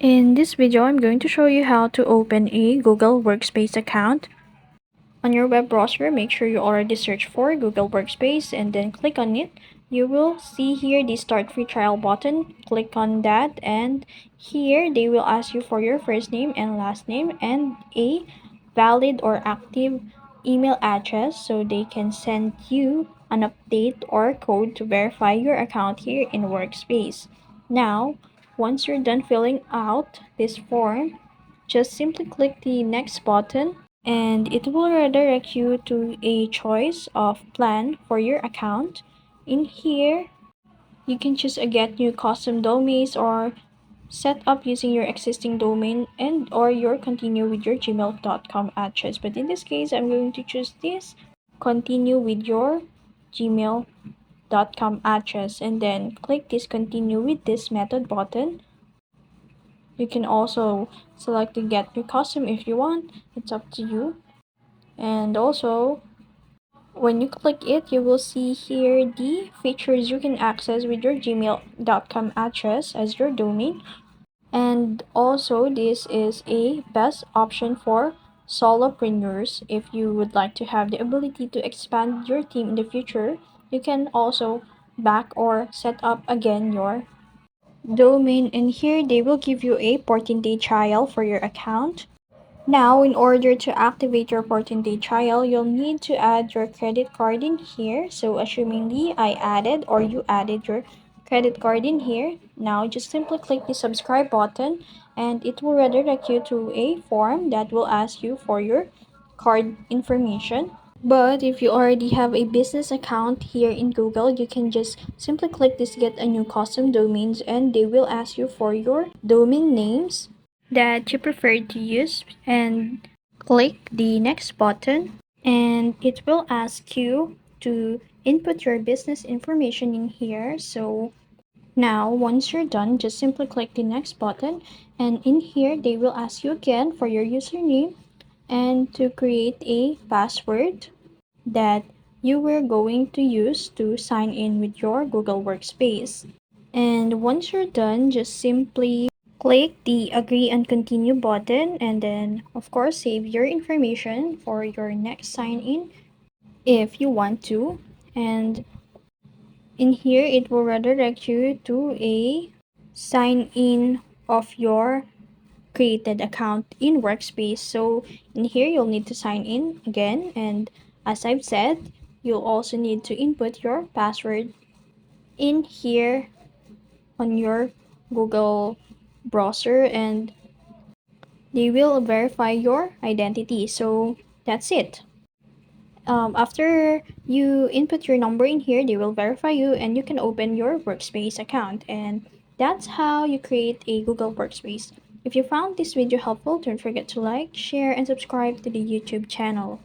In this video, I'm going to show you how to open a Google Workspace account. On your web browser, make sure you already search for Google Workspace and then click on it. You will see here the Start Free Trial button. Click on that, and here they will ask you for your first name and last name and a valid or active email address so they can send you an update or code to verify your account here in Workspace. Now, once you're done filling out this form, just simply click the next button and it will redirect you to a choice of plan for your account. In here, you can choose a get new custom domains or set up using your existing domain and or your continue with your gmail.com address. But in this case, I'm going to choose this continue with your gmail.com address and then click this continue with this method button. You can also select the get new custom if you want. It's up to you. And also, when you click it, you will see here the features you can access with your gmail.com address as your domain. And also, this is a best option for solopreneurs. If you would like to have the ability to expand your team in the future, you can also back or set up again your domain. And here they will give you a 14-day trial for your account. Now, in order to activate your 14-day trial, you'll need to add your credit card in here. So, assumingly I added or you added your credit card in here. Now, just simply click the subscribe button and it will redirect you to a form that will ask you for your card information. But if you already have a business account here in Google, you can just simply click this get a new custom domains and they will ask you for your domain names that you prefer to use and click the next button and it will ask you to input your business information in here. So now once you're done, just simply click the next button and in here they will ask you again for your username and to create a password that you were going to use to sign in with your Google Workspace. And once you're done, just simply click the agree and continue button and then of course save your information for your next sign in if you want to. And in here it will redirect you to a sign in of your created account in Workspace. So in here you'll need to sign in again, and as I've said, you'll also need to input your password in here on your Google browser and they will verify your identity. So that's it. After you input your number in here, they will verify you and you can open your Workspace account. And that's how you create a Google Workspace. If you found this video helpful, don't forget to like, share, and subscribe to the YouTube channel.